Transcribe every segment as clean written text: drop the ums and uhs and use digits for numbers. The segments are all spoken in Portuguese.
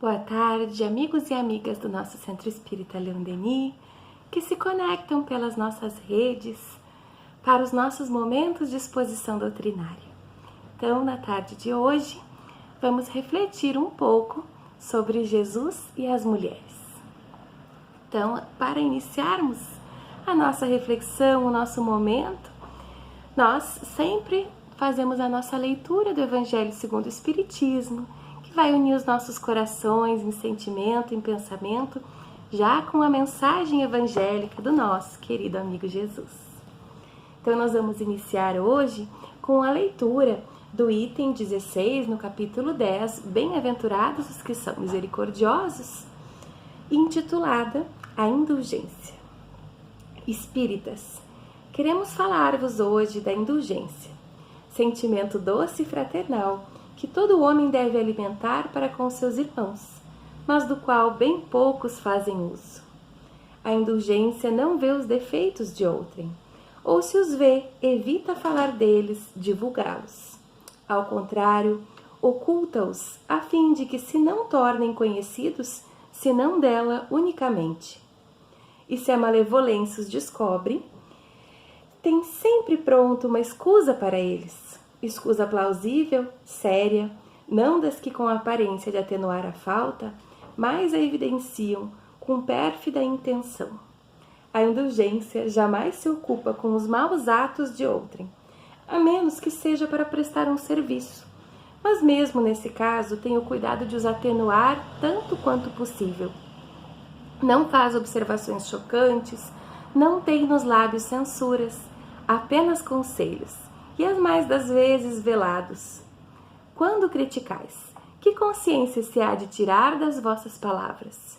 Boa tarde, amigos e amigas do nosso Centro Espírita Leon Denis, que se conectam pelas nossas redes para os nossos momentos de exposição doutrinária. Então, na tarde de hoje, vamos refletir um pouco sobre Jesus e as mulheres. Então, para iniciarmos a nossa reflexão, o nosso momento, nós sempre fazemos a nossa leitura do Evangelho segundo o Espiritismo, que vai unir os nossos corações em sentimento, em pensamento, já com a mensagem evangélica do nosso querido amigo Jesus. Então nós vamos iniciar hoje com a leitura do item 16, no capítulo 10, Bem-aventurados os que são misericordiosos, intitulada A Indulgência. Espíritas, queremos falar-vos hoje da indulgência, sentimento doce e fraternal, que todo homem deve alimentar para com seus irmãos, mas do qual bem poucos fazem uso. A indulgência não vê os defeitos de outrem, ou se os vê, evita falar deles, divulgá-los. Ao contrário, oculta-os, a fim de que se não tornem conhecidos, senão dela unicamente. E se a malevolência os descobre, tem sempre pronto uma escusa para eles. Escusa plausível, séria, não das que com a aparência de atenuar a falta, mas a evidenciam com pérfida intenção. A indulgência jamais se ocupa com os maus atos de outrem, a menos que seja para prestar um serviço, mas mesmo nesse caso tem o cuidado de os atenuar tanto quanto possível. Não faz observações chocantes, não tem nos lábios censuras, apenas conselhos, e as mais das vezes velados. Quando criticais, que consciência se há de tirar das vossas palavras?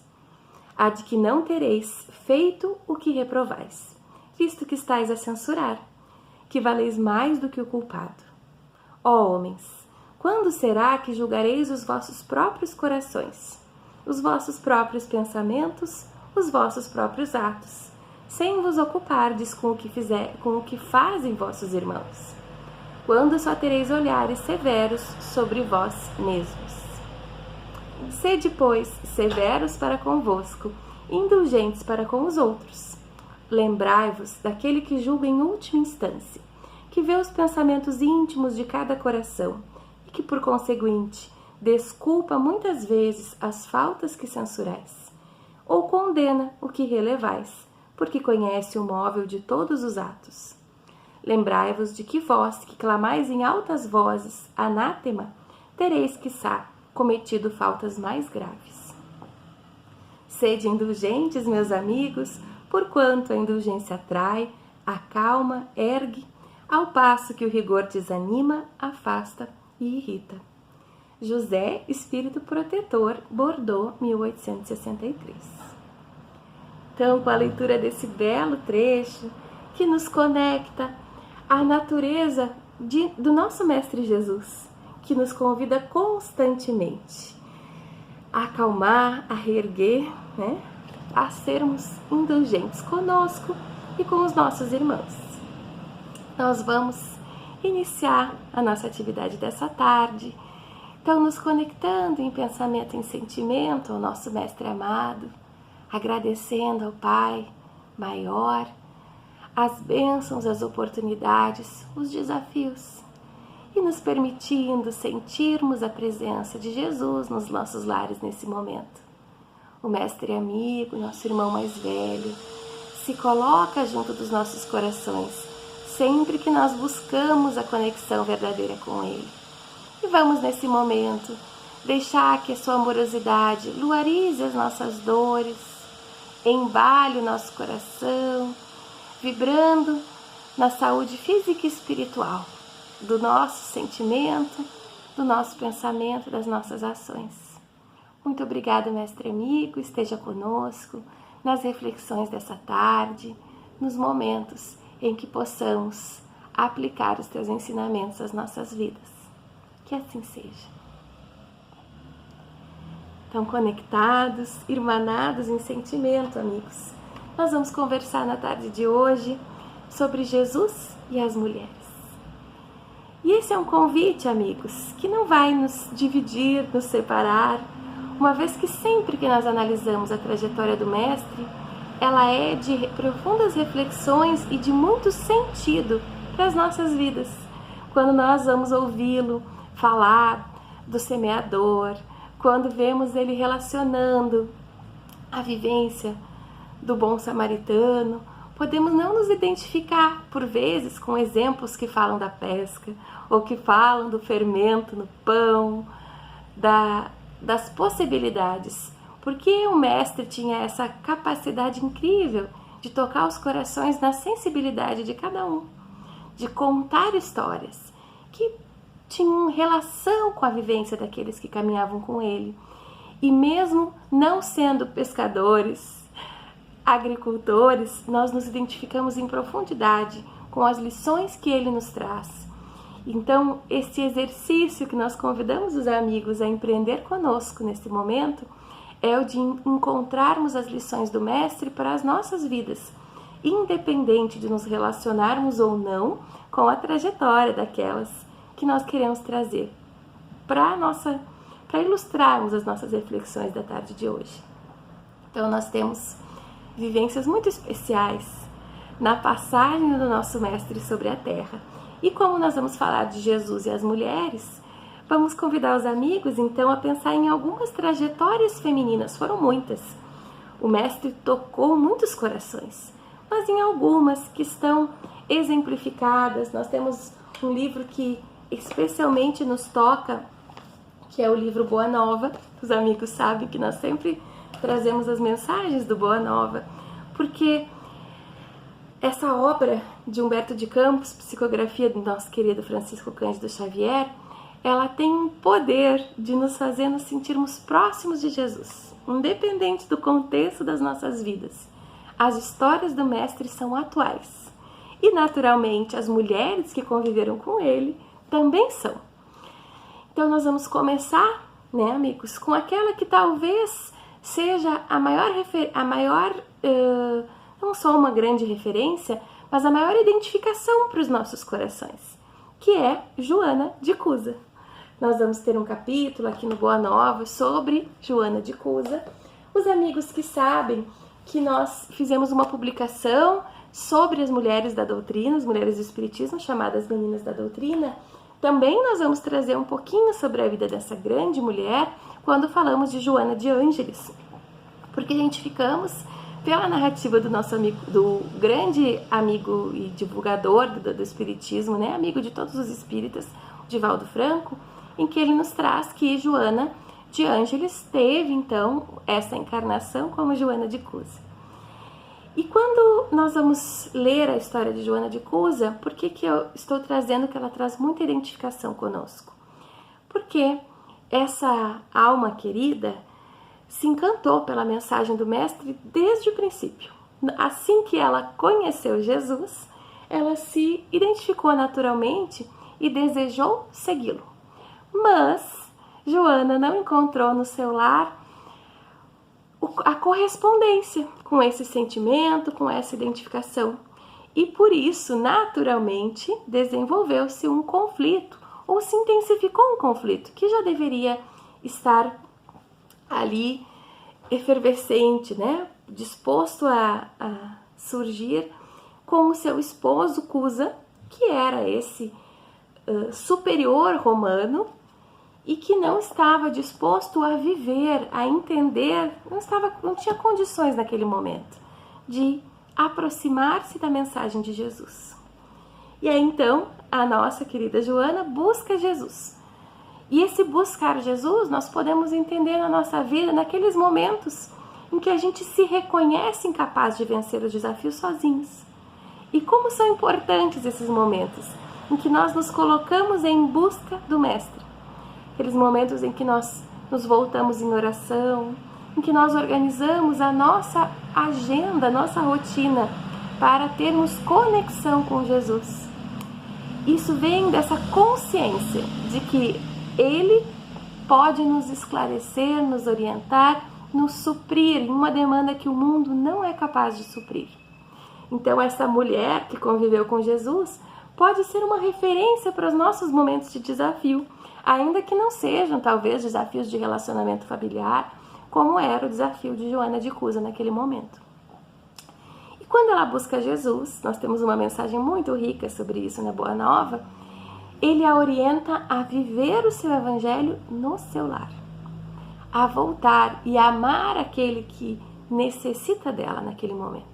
Há de que não tereis feito o que reprovais, visto que estáis a censurar, que valeis mais do que o culpado. Ó homens, quando será que julgareis os vossos próprios corações, os vossos próprios pensamentos, os vossos próprios atos, sem vos ocupardes com o que fazem vossos irmãos? Quando só tereis olhares severos sobre vós mesmos. Sede, pois, severos para convosco, indulgentes para com os outros. Lembrai-vos daquele que julga em última instância, que vê os pensamentos íntimos de cada coração e que, por conseguinte, desculpa muitas vezes as faltas que censurais, ou condena o que relevais, porque conhece o móvel de todos os atos. Lembrai-vos de que vós, que clamais em altas vozes, anátema, tereis, quiçá, cometido faltas mais graves. Sede indulgentes, meus amigos, porquanto a indulgência atrai, acalma, ergue, ao passo que o rigor desanima, afasta e irrita. José, Espírito Protetor, Bordeaux, 1863. Então, com a leitura desse belo trecho, que nos conecta à natureza do nosso Mestre Jesus, que nos convida constantemente a acalmar, a reerguer, a sermos indulgentes conosco e com os nossos irmãos. Nós vamos iniciar a nossa atividade dessa tarde, então nos conectando em pensamento e em sentimento ao nosso Mestre amado, agradecendo ao Pai maior as bênçãos, as oportunidades, os desafios, e nos permitindo sentirmos a presença de Jesus nos nossos lares nesse momento. O Mestre amigo, nosso irmão mais velho, se coloca junto dos nossos corações, sempre que nós buscamos a conexão verdadeira com Ele. E vamos nesse momento deixar que a sua amorosidade luarize as nossas dores, embale o nosso coração, vibrando na saúde física e espiritual do nosso sentimento, do nosso pensamento, das nossas ações. Muito obrigada, Mestre amigo, esteja conosco nas reflexões dessa tarde, nos momentos em que possamos aplicar os teus ensinamentos às nossas vidas. Que assim seja. Então, conectados, irmanados em sentimento, amigos, nós vamos conversar na tarde de hoje sobre Jesus e as mulheres. E esse é um convite, amigos, que não vai nos dividir, nos separar uma vez que sempre que nós analisamos a trajetória do Mestre, ela é de profundas reflexões e de muito sentido para as nossas vidas. Quando nós vamos ouvi-lo falar do semeador, quando vemos ele relacionando a vivência do bom samaritano, podemos não nos identificar, por vezes, com exemplos que falam da pesca, ou que falam do fermento no pão, das possibilidades, porque o Mestre tinha essa capacidade incrível de tocar os corações na sensibilidade de cada um, de contar histórias que tinham relação com a vivência daqueles que caminhavam com ele. E mesmo não sendo pescadores, agricultores, nós nos identificamos em profundidade com as lições que ele nos traz. Então, esse exercício que nós convidamos os amigos a empreender conosco nesse momento é o de encontrarmos as lições do Mestre para as nossas vidas, independente de nos relacionarmos ou não com a trajetória daquelas que nós queremos trazer para ilustrarmos as nossas reflexões da tarde de hoje. Então, nós temos vivências muito especiais na passagem do nosso Mestre sobre a Terra. E como nós vamos falar de Jesus e as mulheres, vamos convidar os amigos, então, a pensar em algumas trajetórias femininas. Foram muitas. O Mestre tocou muitos corações, mas em algumas que estão exemplificadas. Nós temos um livro que especialmente nos toca, que é o livro Boa Nova. Os amigos sabem que nós sempre trazemos as mensagens do Boa Nova, porque essa obra de Humberto de Campos, psicografia do nosso querido Francisco Cândido Xavier, ela tem um poder de nos fazer nos sentirmos próximos de Jesus, independente do contexto das nossas vidas. As histórias do Mestre são atuais e, naturalmente, as mulheres que conviveram com ele também são. Então, nós vamos começar, né, amigos, com aquela que talvez seja a maior não só uma grande referência, mas a maior identificação para os nossos corações, que é Joana de Cusa. Nós vamos ter um capítulo aqui no Boa Nova sobre Joana de Cusa. Os amigos que sabem que nós fizemos uma publicação sobre as mulheres da doutrina, as mulheres do Espiritismo, chamadas Meninas da Doutrina, também nós vamos trazer um pouquinho sobre a vida dessa grande mulher quando falamos de Joana de Ângeles, porque identificamos pela narrativa do nosso amigo, do grande amigo e divulgador do Espiritismo, né, amigo de todos os espíritas, Divaldo Franco, em que ele nos traz que Joana de Ângeles teve, então, essa encarnação como Joana de Cusa. E quando nós vamos ler a história de Joana de Cusa, por que eu estou trazendo que ela traz muita identificação conosco? Porque essa alma querida se encantou pela mensagem do Mestre desde o princípio. Assim que ela conheceu Jesus, ela se identificou naturalmente e desejou segui-lo. Mas Joana não encontrou no seu lar a correspondência com esse sentimento, com essa identificação. E por isso, naturalmente, desenvolveu-se um conflito, ou se intensificou um conflito, que já deveria estar ali efervescente, né? Disposto a surgir com o seu esposo Cusa, que era esse superior romano, e que não estava disposto a viver, a entender, não tinha condições naquele momento de aproximar-se da mensagem de Jesus. E aí então a nossa querida Joana busca Jesus. E esse buscar Jesus nós podemos entender na nossa vida naqueles momentos em que a gente se reconhece incapaz de vencer os desafios sozinhos. E como são importantes esses momentos em que nós nos colocamos em busca do Mestre. Aqueles momentos em que nós nos voltamos em oração, em que nós organizamos a nossa agenda, a nossa rotina para termos conexão com Jesus. Isso vem dessa consciência de que Ele pode nos esclarecer, nos orientar, nos suprir em uma demanda que o mundo não é capaz de suprir. Então essa mulher que conviveu com Jesus pode ser uma referência para os nossos momentos de desafio, ainda que não sejam, talvez, desafios de relacionamento familiar, como era o desafio de Joana de Cusa naquele momento. E quando ela busca Jesus, nós temos uma mensagem muito rica sobre isso na Boa Nova, ele a orienta a viver o seu evangelho no seu lar, a voltar e amar aquele que necessita dela naquele momento.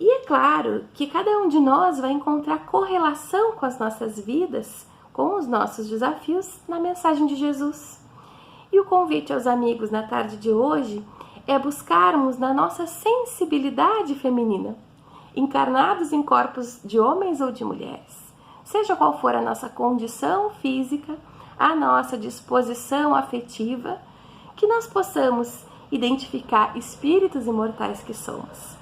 E é claro que cada um de nós vai encontrar correlação com as nossas vidas, com os nossos desafios na mensagem de Jesus. E o convite aos amigos na tarde de hoje é buscarmos na nossa sensibilidade feminina, encarnados em corpos de homens ou de mulheres, seja qual for a nossa condição física, a nossa disposição afetiva, que nós possamos identificar espíritos imortais que somos,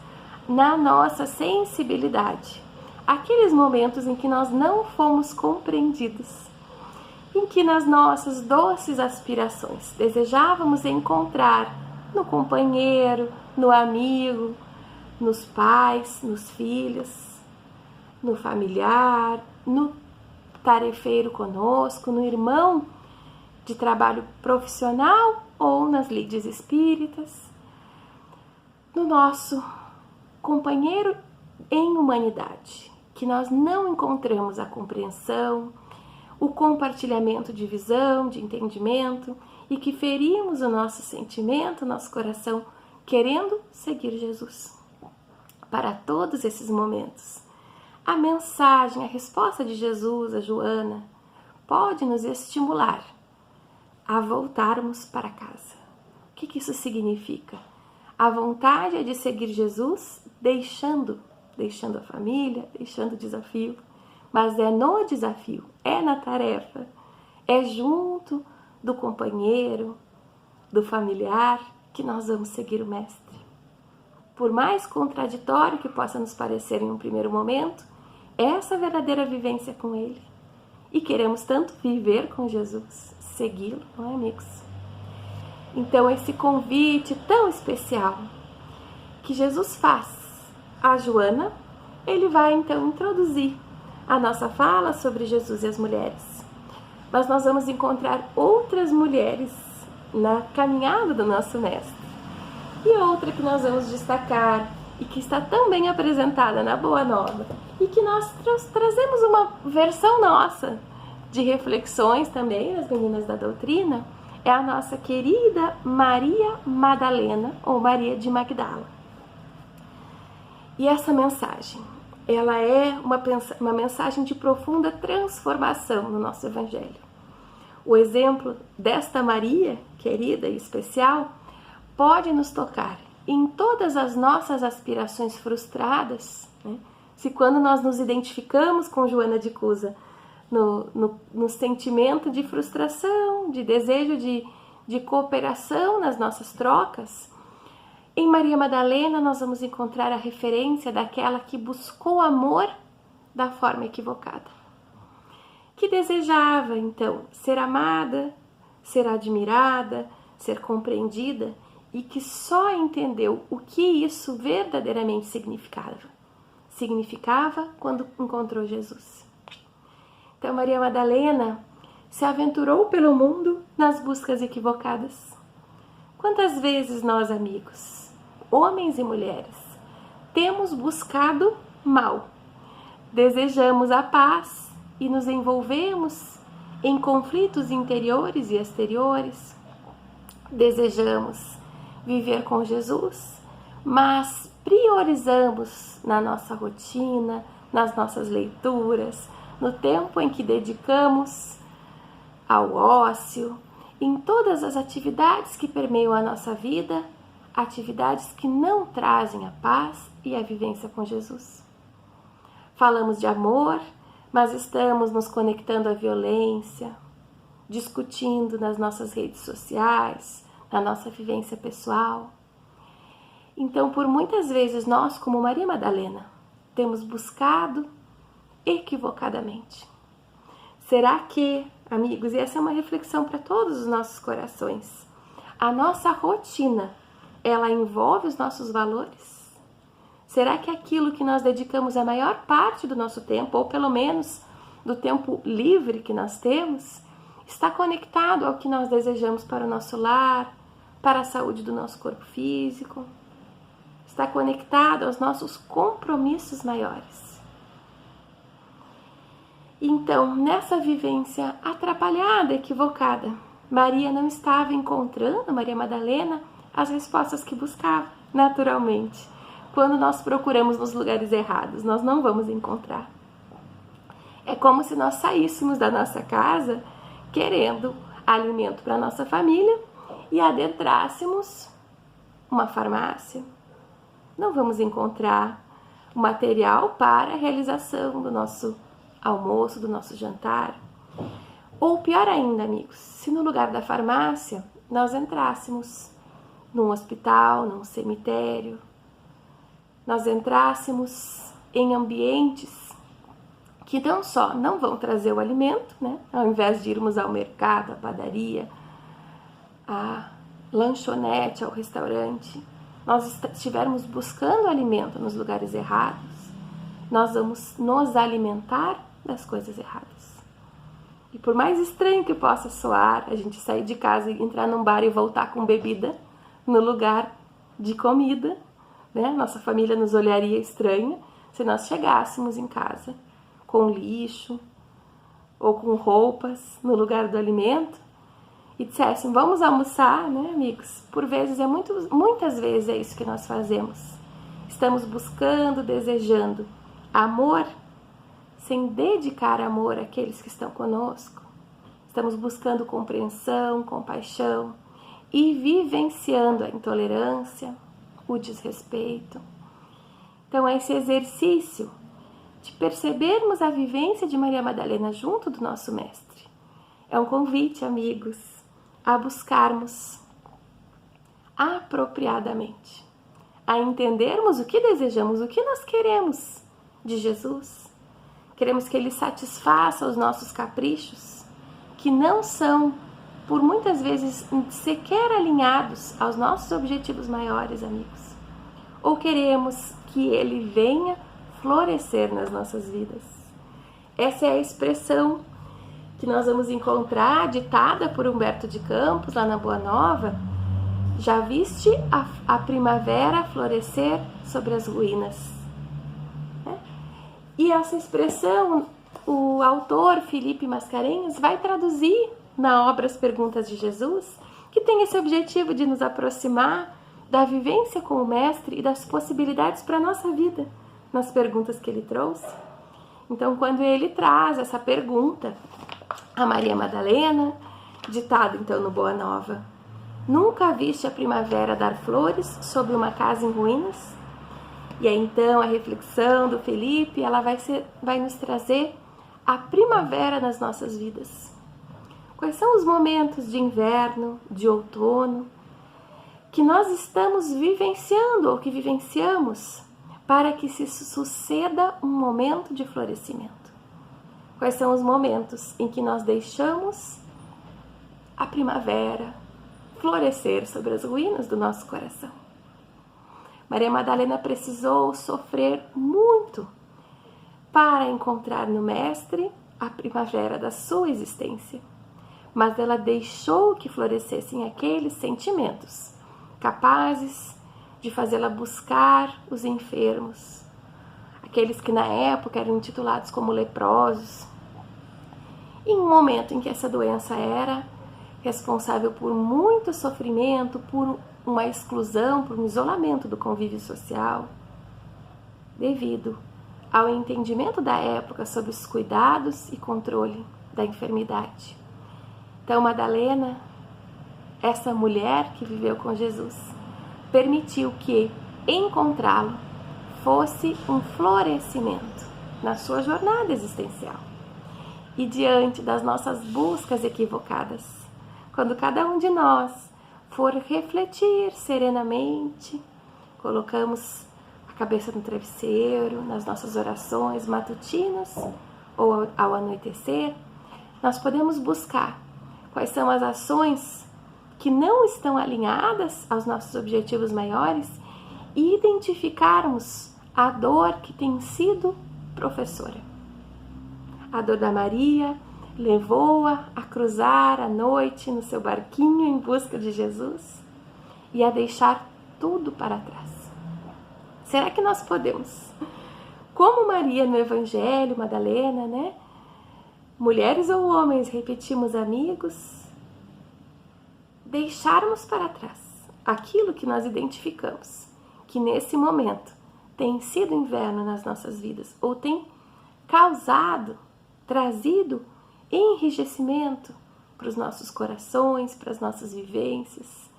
na nossa sensibilidade, aqueles momentos em que nós não fomos compreendidos, em que nas nossas doces aspirações desejávamos encontrar no companheiro, no amigo, nos pais, nos filhos, no familiar, no tarefeiro conosco, no irmão de trabalho profissional ou nas lides espíritas, no nosso companheiro em humanidade, que nós não encontramos a compreensão, o compartilhamento de visão, de entendimento, e que ferimos o nosso sentimento, o nosso coração, querendo seguir Jesus. Para todos esses momentos, a mensagem, a resposta de Jesus a Joana pode nos estimular a voltarmos para casa. O que isso significa? A vontade é de seguir Jesus deixando a família, deixando o desafio, mas é no desafio, é na tarefa, é junto do companheiro, do familiar, que nós vamos seguir o Mestre. Por mais contraditório que possa nos parecer em um primeiro momento, essa é a verdadeira vivência com Ele. E queremos tanto viver com Jesus, segui-lo, não é, amigos? Então, esse convite tão especial que Jesus faz a Joana, ele vai então introduzir a nossa fala sobre Jesus e as mulheres. Mas nós vamos encontrar outras mulheres na caminhada do nosso Mestre. E outra que nós vamos destacar e que está tão bem apresentada na Boa Nova e que nós trazemos uma versão nossa de reflexões também nas Meninas da Doutrina, é a nossa querida Maria Madalena, ou Maria de Magdala. E essa mensagem, ela é uma mensagem de profunda transformação no nosso Evangelho. O exemplo desta Maria, querida e especial, pode nos tocar em todas as nossas aspirações frustradas, né? Se quando nós nos identificamos com Joana de Cusa, no sentimento de frustração, de desejo de cooperação nas nossas trocas, em Maria Madalena nós vamos encontrar a referência daquela que buscou amor da forma equivocada, que desejava então ser amada, ser admirada, ser compreendida, e que só entendeu o que isso verdadeiramente significava quando encontrou Jesus. Então Maria Madalena se aventurou pelo mundo nas buscas equivocadas. Quantas vezes nós, amigos, homens e mulheres, temos buscado mal, desejamos a paz e nos envolvemos em conflitos interiores e exteriores, desejamos viver com Jesus, mas priorizamos na nossa rotina, nas nossas leituras, no tempo em que dedicamos ao ócio, em todas as atividades que permeiam a nossa vida, atividades que não trazem a paz e a vivência com Jesus. Falamos de amor, mas estamos nos conectando à violência, discutindo nas nossas redes sociais, na nossa vivência pessoal. Então, por muitas vezes, nós, como Maria Madalena, temos buscado equivocadamente. Será que, amigos, e essa é uma reflexão para todos os nossos corações, a nossa rotina, ela envolve os nossos valores? Será que aquilo que nós dedicamos a maior parte do nosso tempo, ou pelo menos do tempo livre que nós temos, está conectado ao que nós desejamos para o nosso lar, para a saúde do nosso corpo físico? Está conectado aos nossos compromissos maiores? Então, nessa vivência atrapalhada, equivocada, Maria não estava encontrando, Maria Madalena, as respostas que buscava, naturalmente. Quando nós procuramos nos lugares errados, nós não vamos encontrar. É como se nós saíssemos da nossa casa querendo alimento para a nossa família e adentrássemos uma farmácia. Não vamos encontrar o material para a realização do nosso almoço, do nosso jantar. Ou pior ainda, amigos, se no lugar da farmácia nós entrássemos num hospital, num cemitério, nós entrássemos em ambientes que não só não vão trazer o alimento, né? Ao invés de irmos ao mercado, à padaria, à lanchonete, ao restaurante, nós estivermos buscando alimento nos lugares errados, nós vamos nos alimentar das coisas erradas. E por mais estranho que possa soar, a gente sair de casa e entrar num bar e voltar com bebida no lugar de comida, né? Nossa família nos olharia estranha se nós chegássemos em casa com lixo ou com roupas no lugar do alimento e dissessem, vamos almoçar, né, amigos? Por vezes, muitas vezes é isso que nós fazemos. Estamos buscando, desejando amor sem dedicar amor àqueles que estão conosco. Estamos buscando compreensão, compaixão e vivenciando a intolerância, o desrespeito. Então, esse exercício de percebermos a vivência de Maria Madalena junto do nosso Mestre é um convite, amigos, a buscarmos apropriadamente, a entendermos o que desejamos, o que nós queremos de Jesus. Queremos que Ele satisfaça os nossos caprichos, que não são, por muitas vezes, sequer alinhados aos nossos objetivos maiores, amigos. Ou queremos que Ele venha florescer nas nossas vidas. Essa é a expressão que nós vamos encontrar ditada por Humberto de Campos, lá na Boa Nova. Já viste a primavera florescer sobre as ruínas? E essa expressão, o autor Felipe Mascarenhas vai traduzir na obra As Perguntas de Jesus, que tem esse objetivo de nos aproximar da vivência com o Mestre e das possibilidades para a nossa vida, nas perguntas que ele trouxe. Então, quando ele traz essa pergunta a Maria Madalena, ditado então no Boa Nova, nunca viste a primavera dar flores sobre uma casa em ruínas? E aí então a reflexão do Felipe, ela vai nos trazer a primavera nas nossas vidas. Quais são os momentos de inverno, de outono, que nós estamos vivenciando ou que vivenciamos para que se suceda um momento de florescimento? Quais são os momentos em que nós deixamos a primavera florescer sobre as ruínas do nosso coração? Maria Madalena precisou sofrer muito para encontrar no Mestre a primavera da sua existência, mas ela deixou que florescessem aqueles sentimentos capazes de fazê-la buscar os enfermos, aqueles que na época eram intitulados como leprosos, em um momento em que essa doença era responsável por muito sofrimento, por uma exclusão, por um isolamento do convívio social, devido ao entendimento da época sobre os cuidados e controle da enfermidade. Então, Madalena, essa mulher que viveu com Jesus, permitiu que encontrá-lo fosse um florescimento na sua jornada existencial. E diante das nossas buscas equivocadas, quando cada um de nós for refletir serenamente, colocamos a cabeça no travesseiro, nas nossas orações matutinas ou ao anoitecer, nós podemos buscar quais são as ações que não estão alinhadas aos nossos objetivos maiores e identificarmos a dor que tem sido professora. A dor da Maria levou-a a cruzar a noite no seu barquinho em busca de Jesus e a deixar tudo para trás. Será que nós podemos, como Maria no Evangelho, Madalena, né? Mulheres ou homens, repetimos amigos, deixarmos para trás aquilo que nós identificamos, que nesse momento tem sido inverno nas nossas vidas, ou tem causado, trazido enrijecimento para os nossos corações, para as nossas vivências,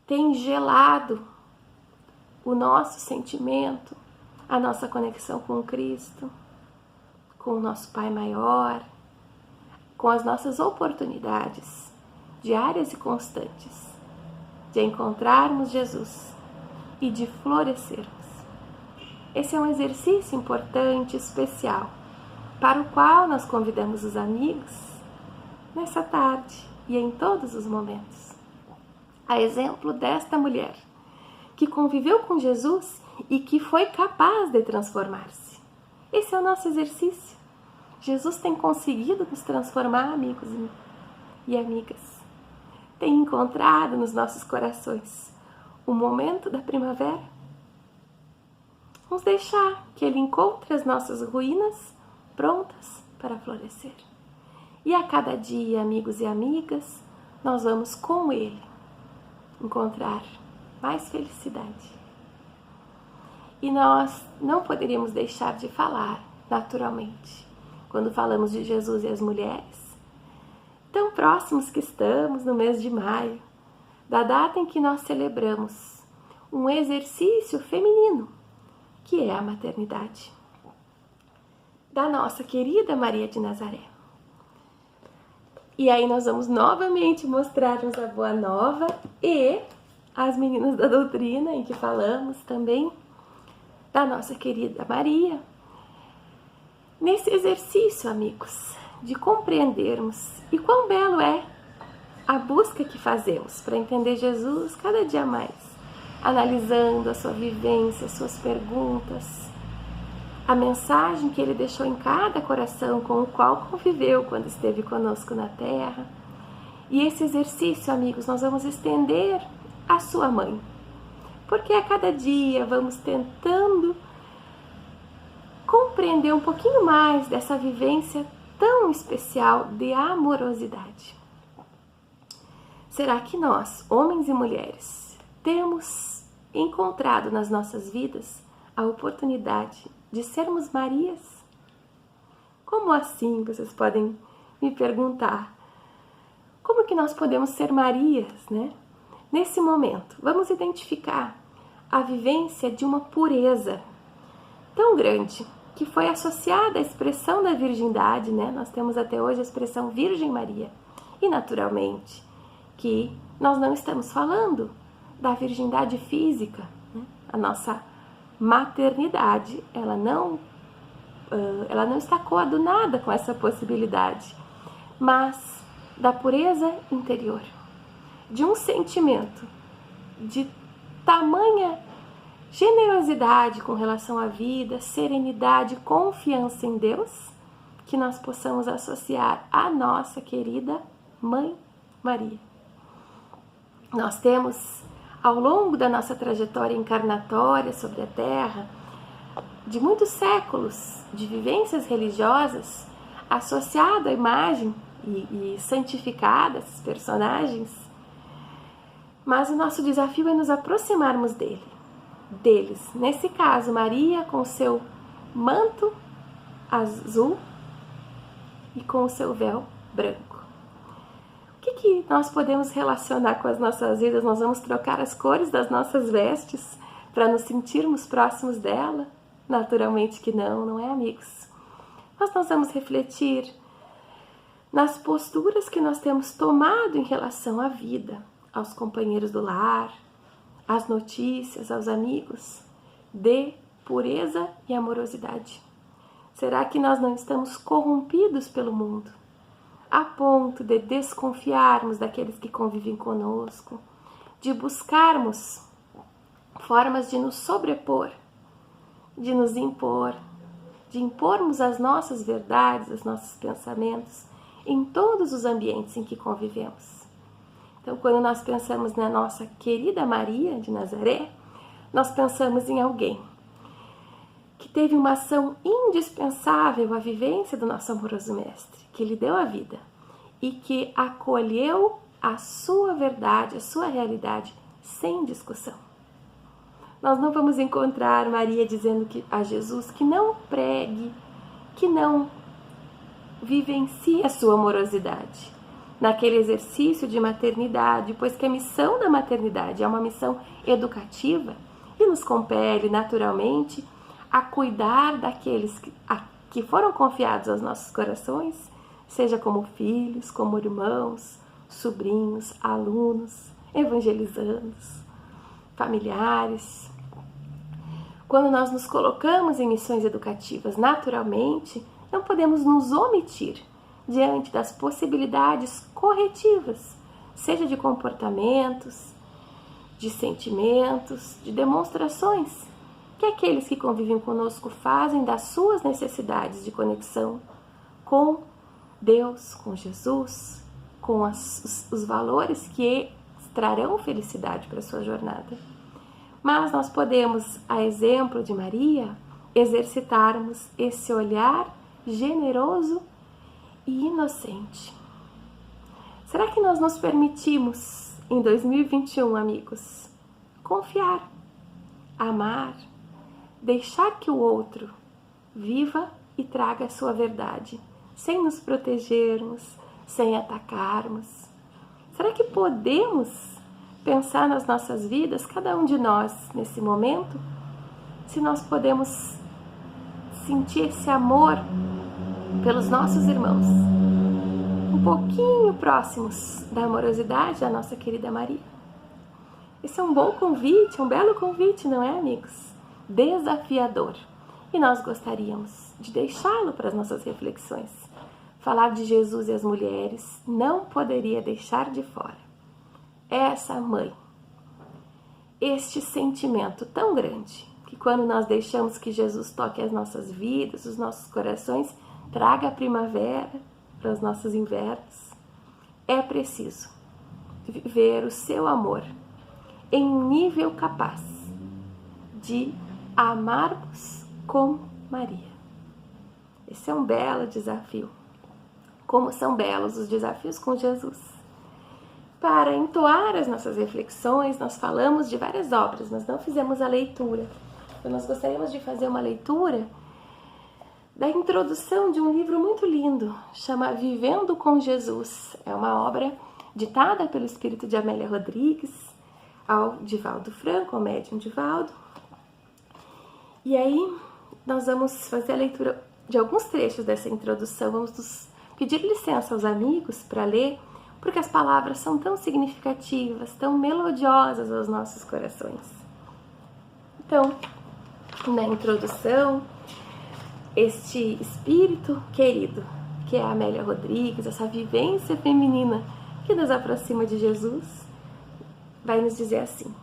tem gelado o nosso sentimento, a nossa conexão com Cristo, com o nosso Pai maior, com as nossas oportunidades diárias e constantes de encontrarmos Jesus e de florescermos. Esse é um exercício importante, especial, para o qual nós convidamos os amigos nessa tarde e em todos os momentos. A exemplo desta mulher que conviveu com Jesus e que foi capaz de transformar-se. Esse é o nosso exercício. Jesus tem conseguido nos transformar, amigos e amigas. Tem encontrado nos nossos corações o momento da primavera. Vamos deixar que Ele encontre as nossas ruínas prontas para florescer. E a cada dia, amigos e amigas, nós vamos com Ele encontrar mais felicidade. E nós não poderíamos deixar de falar, naturalmente, quando falamos de Jesus e as mulheres, tão próximos que estamos no mês de maio, da data em que nós celebramos um exercício feminino, que é a maternidade, da nossa querida Maria de Nazaré. E aí nós vamos novamente mostrar-nos a boa nova e as meninas da doutrina, em que falamos também da nossa querida Maria. Nesse exercício, amigos, de compreendermos e quão belo é a busca que fazemos para entender Jesus cada dia mais, analisando a sua vivência, as suas perguntas, a mensagem que Ele deixou em cada coração com o qual conviveu quando esteve conosco na terra. E esse exercício, amigos, nós vamos estender à sua mãe, porque a cada dia vamos tentando compreender um pouquinho mais dessa vivência tão especial de amorosidade. Será que nós, homens e mulheres, temos encontrado nas nossas vidas a oportunidade de sermos Marias? Como assim? Vocês podem me perguntar. Como que nós podemos ser Marias, né? Nesse momento, vamos identificar a vivência de uma pureza tão grande que foi associada à expressão da virgindade, né? Nós temos até hoje a expressão Virgem Maria. E, naturalmente, que nós não estamos falando da virgindade física, né? A nossa maternidade, ela não está coadunada com essa possibilidade, mas da pureza interior, de um sentimento de tamanha generosidade com relação à vida, serenidade, confiança em Deus, que nós possamos associar à nossa querida Mãe Maria. Nós temos, ao longo da nossa trajetória encarnatória sobre a Terra, de muitos séculos de vivências religiosas, associado à imagem e santificado esses personagens, mas o nosso desafio é nos aproximarmos deles. Nesse caso, Maria com o seu manto azul e com o seu véu branco. O que nós podemos relacionar com as nossas vidas? Nós vamos trocar as cores das nossas vestes para nos sentirmos próximos dela? Naturalmente que não é, amigos? Mas nós vamos refletir nas posturas que nós temos tomado em relação à vida, aos companheiros do lar, às notícias, aos amigos, de pureza e amorosidade. Será que nós não estamos corrompidos pelo mundo, a ponto de desconfiarmos daqueles que convivem conosco, de buscarmos formas de nos sobrepor, de nos impor, de impormos as nossas verdades, os nossos pensamentos em todos os ambientes em que convivemos. Então, quando nós pensamos na nossa querida Maria de Nazaré, nós pensamos em alguém que teve uma ação indispensável à vivência do nosso amoroso Mestre, que lhe deu a vida e que acolheu a sua verdade, a sua realidade, sem discussão. Nós não vamos encontrar Maria dizendo a Jesus que não pregue, que não vivencie a sua amorosidade naquele exercício de maternidade, pois que a missão da maternidade é uma missão educativa e nos compele naturalmente a cuidar daqueles que foram confiados aos nossos corações, seja como filhos, como irmãos, sobrinhos, alunos, evangelizandos, familiares. Quando nós nos colocamos em missões educativas, naturalmente, não podemos nos omitir diante das possibilidades corretivas, seja de comportamentos, de sentimentos, de demonstrações, que aqueles que convivem conosco fazem das suas necessidades de conexão com Deus, com Jesus, com os valores que trarão felicidade para a sua jornada. Mas nós podemos, a exemplo de Maria, exercitarmos esse olhar generoso e inocente. Será que nós nos permitimos, em 2021, amigos, confiar, amar, deixar que o outro viva e traga a sua verdade, sem nos protegermos, sem atacarmos? Será que podemos pensar nas nossas vidas, cada um de nós, nesse momento, se nós podemos sentir esse amor pelos nossos irmãos, um pouquinho próximos da amorosidade da nossa querida Maria? Esse é um bom convite, um belo convite, não é, amigos? Desafiador. E nós gostaríamos de deixá-lo para as nossas reflexões. Falar de Jesus e as mulheres não poderia deixar de fora essa mãe, este sentimento tão grande, que quando nós deixamos que Jesus toque as nossas vidas, os nossos corações, traga a primavera para os nossos invernos, é preciso viver o seu amor em um nível capaz de amarmos como Maria. Esse é um belo desafio. Como são belos os desafios com Jesus. Para entoar as nossas reflexões, nós falamos de várias obras, mas não fizemos a leitura. Então, nós gostaríamos de fazer uma leitura da introdução de um livro muito lindo, chama Vivendo com Jesus. É uma obra ditada pelo espírito de Amélia Rodrigues, ao Divaldo Franco, ao médium Divaldo. E aí, nós vamos fazer a leitura de alguns trechos dessa introdução. Vamos pedir licença aos amigos para ler, porque as palavras são tão significativas, tão melodiosas aos nossos corações. Então, na introdução, este espírito querido, que é a Amélia Rodrigues, essa vivência feminina que nos aproxima de Jesus, vai nos dizer assim.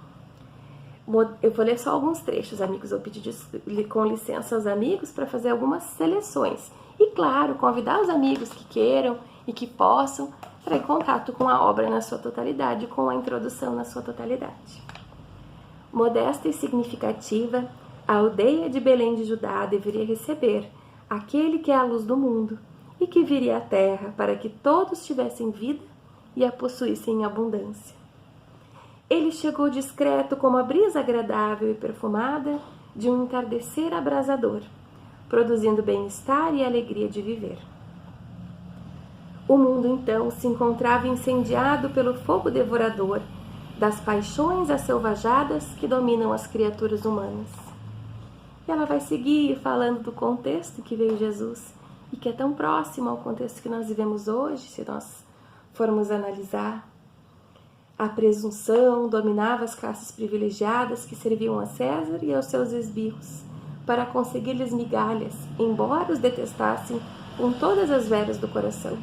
Eu vou ler só alguns trechos, amigos. Eu pedi com licença aos amigos para fazer algumas seleções. E, claro, convidar os amigos que queiram e que possam entrar em contato com a obra na sua totalidade, com a introdução na sua totalidade. Modesta e significativa, a aldeia de Belém de Judá deveria receber aquele que é a luz do mundo e que viria à terra para que todos tivessem vida e a possuíssem em abundância. Ele chegou discreto como a brisa agradável e perfumada de um entardecer abrasador, produzindo bem-estar e alegria de viver. O mundo, então, se encontrava incendiado pelo fogo devorador das paixões asselvajadas que dominam as criaturas humanas. E ela vai seguir falando do contexto em que veio Jesus e que é tão próximo ao contexto que nós vivemos hoje, se nós formos analisar. A presunção dominava as classes privilegiadas que serviam a César e aos seus esbirros para conseguir-lhes migalhas, embora os detestassem com todas as veras do coração.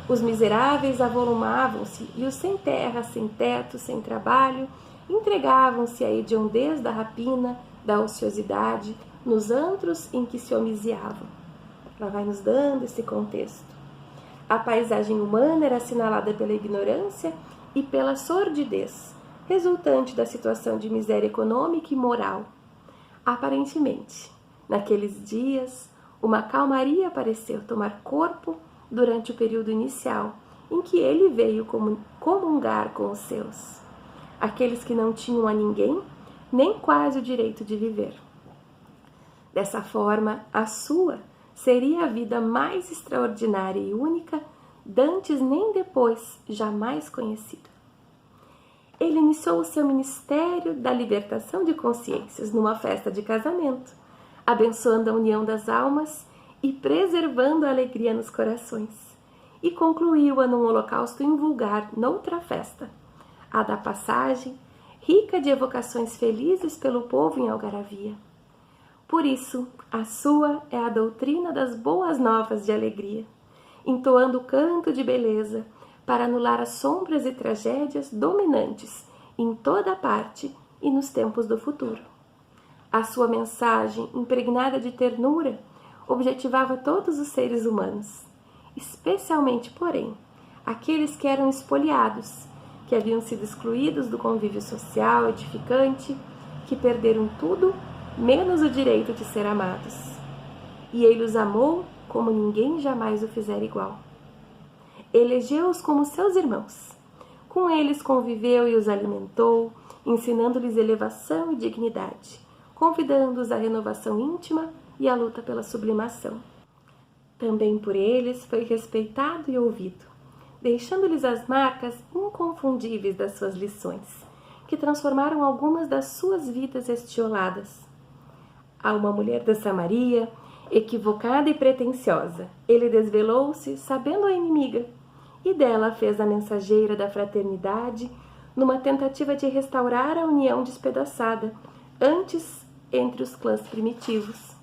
Os miseráveis avolumavam-se e os sem terra, sem teto, sem trabalho, entregavam-se à hediondez da rapina, da ociosidade, nos antros em que se homiziavam. Ela vai nos dando esse contexto. A paisagem humana era assinalada pela ignorância e pela sordidez, resultante da situação de miséria econômica e moral. Aparentemente, naqueles dias, uma calmaria pareceu tomar corpo durante o período inicial, em que ele veio comungar com os seus, aqueles que não tinham a ninguém, nem quase o direito de viver. Dessa forma, a sua seria a vida mais extraordinária e única, dantes nem depois jamais conhecida. Ele iniciou o seu ministério da libertação de consciências numa festa de casamento, abençoando a união das almas e preservando a alegria nos corações, e concluiu-a num holocausto invulgar noutra festa, a da passagem, rica de evocações felizes pelo povo em algaravia. Por isso, a sua é a doutrina das boas novas de alegria, entoando o canto de beleza para anular as sombras e tragédias dominantes em toda parte e nos tempos do futuro. A sua mensagem, impregnada de ternura, objetivava todos os seres humanos, especialmente, porém, aqueles que eram espoliados, que haviam sido excluídos do convívio social edificante, que perderam tudo menos o direito de ser amados. E ele os amou como ninguém jamais o fizera igual. Elegeu-os como seus irmãos. Com eles conviveu e os alimentou, ensinando-lhes elevação e dignidade, convidando-os à renovação íntima e à luta pela sublimação. Também por eles foi respeitado e ouvido, deixando-lhes as marcas inconfundíveis das suas lições, que transformaram algumas das suas vidas estioladas. A uma mulher da Samaria, equivocada e pretensiosa, ele desvelou-se sabendo a inimiga, e dela fez a mensageira da fraternidade numa tentativa de restaurar a união despedaçada antes entre os clãs primitivos.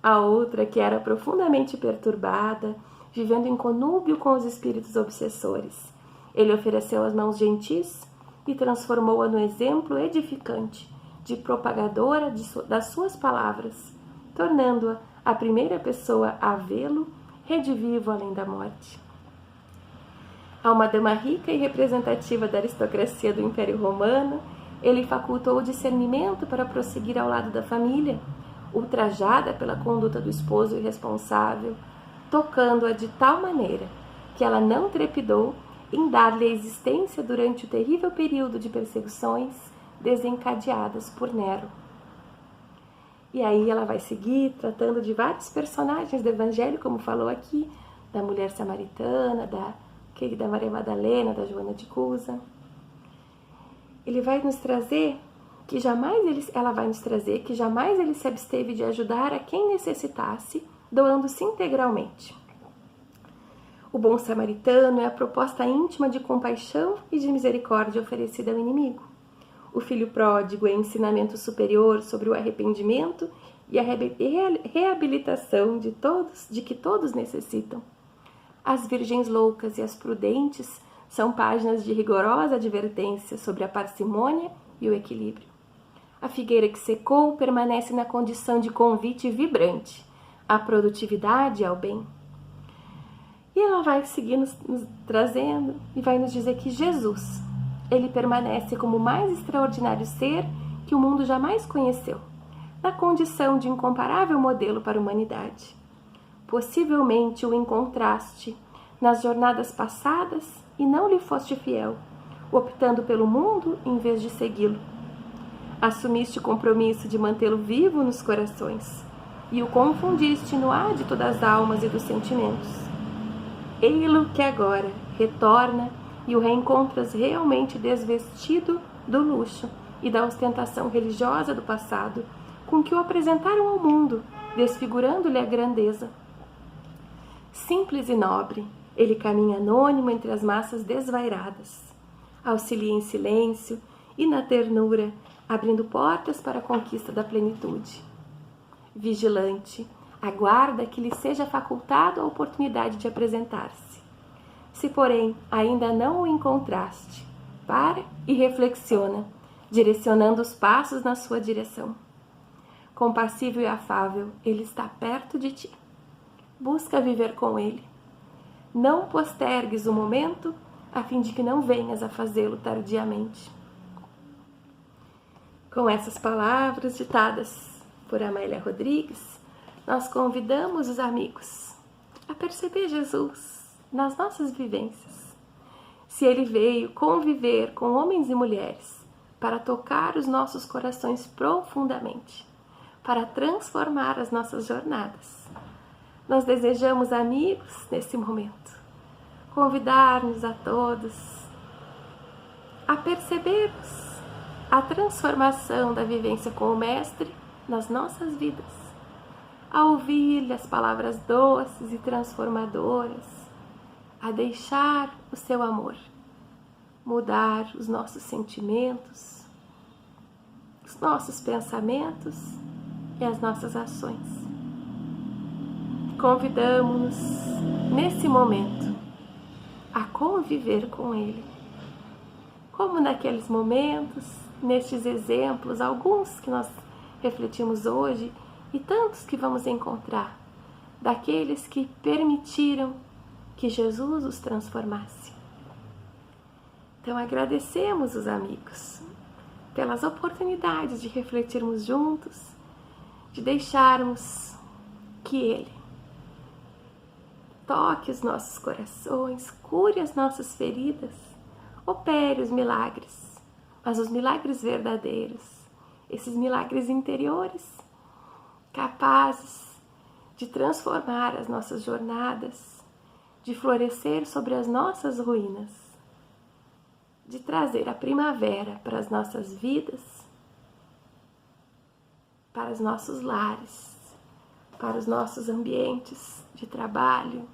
A outra, que era profundamente perturbada, vivendo em conúbio com os espíritos obsessores, ele ofereceu as mãos gentis e transformou-a no exemplo edificante de propagadora das suas palavras, tornando-a a primeira pessoa a vê-lo redivivo além da morte. A uma dama rica e representativa da aristocracia do Império Romano, ele facultou o discernimento para prosseguir ao lado da família, ultrajada pela conduta do esposo irresponsável, tocando-a de tal maneira que ela não trepidou em dar-lhe a existência durante o terrível período de perseguições desencadeadas por Nero. E aí ela vai seguir tratando de vários personagens do Evangelho, como falou aqui, da mulher samaritana, da Maria Madalena, da Joana de Cusa. Ela vai nos trazer que jamais ele se absteve de ajudar a quem necessitasse, doando-se integralmente. O bom samaritano é a proposta íntima de compaixão e de misericórdia oferecida ao inimigo. O filho pródigo é ensinamento superior sobre o arrependimento e a reabilitação de que todos necessitam. As virgens loucas e as prudentes são páginas de rigorosa advertência sobre a parcimônia e o equilíbrio. A figueira que secou permanece na condição de convite vibrante à produtividade e ao bem. E ela vai seguir nos trazendo e vai nos dizer que Jesus, ele permanece como o mais extraordinário ser que o mundo jamais conheceu, na condição de incomparável modelo para a humanidade. Possivelmente o encontraste nas jornadas passadas e não lhe foste fiel, optando pelo mundo em vez de segui-lo. Assumiste o compromisso de mantê-lo vivo nos corações e o confundiste no ádito das almas e dos sentimentos. Ei-lo que agora retorna e o reencontras realmente desvestido do luxo e da ostentação religiosa do passado, com que o apresentaram ao mundo, desfigurando-lhe a grandeza. Simples e nobre, ele caminha anônimo entre as massas desvairadas. Auxilia em silêncio e na ternura, abrindo portas para a conquista da plenitude. Vigilante, aguarda que lhe seja facultado a oportunidade de apresentar-se. Se, porém, ainda não o encontraste, para e reflexiona, direcionando os passos na sua direção. compassivo e afável, Ele está perto de ti. Busca viver com Ele. Não postergues o momento, a fim de que não venhas a fazê-lo tardiamente. Com essas palavras ditadas por Amélia Rodrigues, nós convidamos os amigos a perceber Jesus nas nossas vivências. Se Ele veio conviver com homens e mulheres para tocar os nossos corações profundamente, para transformar as nossas jornadas, nós desejamos, amigos, nesse momento, convidar-nos a todos a percebermos a transformação da vivência com o Mestre nas nossas vidas, a ouvir-lhe as palavras doces e transformadoras, a deixar o seu amor mudar os nossos sentimentos, os nossos pensamentos e as nossas ações. Convidamos-nos nesse momento a conviver com Ele, como naqueles momentos, nestes exemplos, alguns que nós refletimos hoje e tantos que vamos encontrar, daqueles que permitiram que Jesus os transformasse. Então agradecemos os amigos pelas oportunidades de refletirmos juntos, de deixarmos que Ele toque os nossos corações, cure as nossas feridas, opere os milagres, mas os milagres verdadeiros, esses milagres interiores, capazes de transformar as nossas jornadas, de florescer sobre as nossas ruínas, de trazer a primavera para as nossas vidas, para os nossos lares, para os nossos ambientes de trabalho,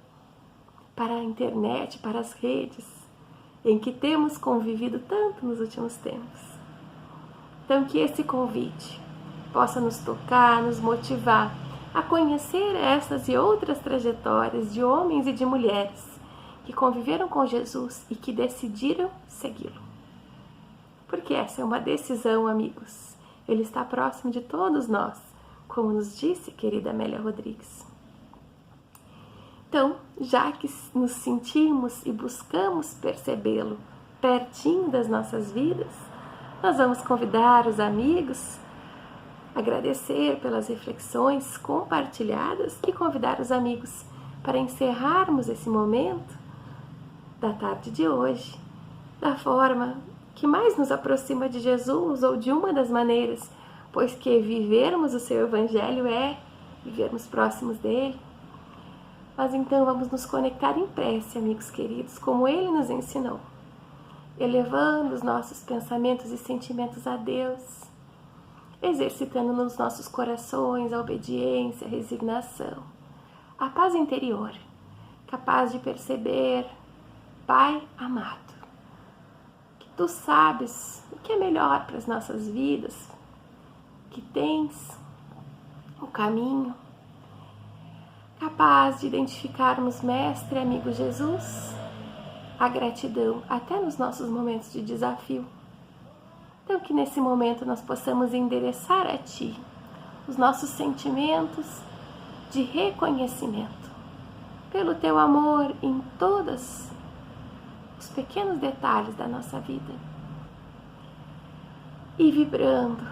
para a internet, para as redes, em que temos convivido tanto nos últimos tempos. Então, que esse convite possa nos tocar, nos motivar a conhecer essas e outras trajetórias de homens e de mulheres que conviveram com Jesus e que decidiram segui-lo. Porque essa é uma decisão, amigos. Ele está próximo de todos nós, como nos disse querida Amélia Rodrigues. Então, já que nos sentimos e buscamos percebê-lo pertinho das nossas vidas, nós vamos convidar os amigos, agradecer pelas reflexões compartilhadas e convidar os amigos para encerrarmos esse momento da tarde de hoje, da forma que mais nos aproxima de Jesus, ou de uma das maneiras, pois que vivermos o seu Evangelho é vivermos próximos dele. Mas então vamos nos conectar em prece, amigos queridos, como Ele nos ensinou, elevando os nossos pensamentos e sentimentos a Deus, exercitando nos nossos corações a obediência, a resignação, a paz interior, capaz de perceber, Pai amado, que Tu sabes o que é melhor para as nossas vidas, que tens o caminho, capaz de identificarmos, Mestre, amigo Jesus, a gratidão até nos nossos momentos de desafio. Então que nesse momento nós possamos endereçar a Ti os nossos sentimentos de reconhecimento pelo Teu amor em todos os pequenos detalhes da nossa vida. E vibrando,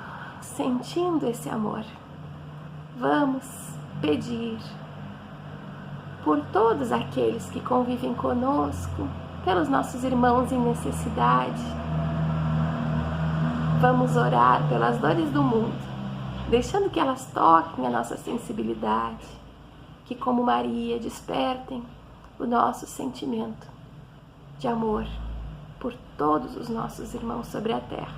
sentindo esse amor, vamos pedir por todos aqueles que convivem conosco, pelos nossos irmãos em necessidade. Vamos orar pelas dores do mundo, deixando que elas toquem a nossa sensibilidade, que como Maria despertem o nosso sentimento de amor por todos os nossos irmãos sobre a terra.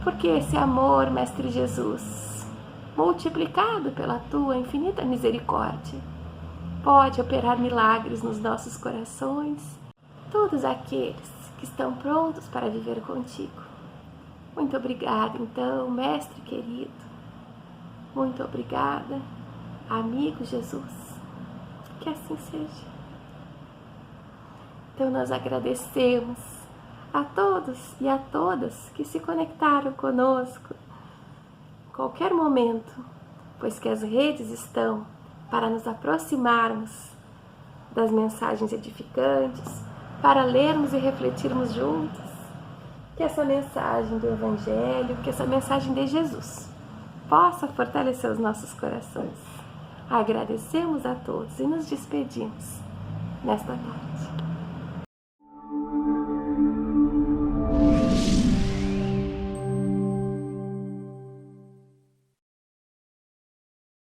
Porque esse amor, Mestre Jesus, multiplicado pela Tua infinita misericórdia, pode operar milagres nos nossos corações, todos aqueles que estão prontos para viver contigo. Muito obrigada, então, Mestre querido. Muito obrigada, amigo Jesus. Que assim seja. Então, nós agradecemos a todos e a todas que se conectaram conosco, qualquer momento, pois que as redes estão para nos aproximarmos das mensagens edificantes, para lermos e refletirmos juntos. Que essa mensagem do Evangelho, que essa mensagem de Jesus possa fortalecer os nossos corações. Agradecemos a todos e nos despedimos nesta tarde.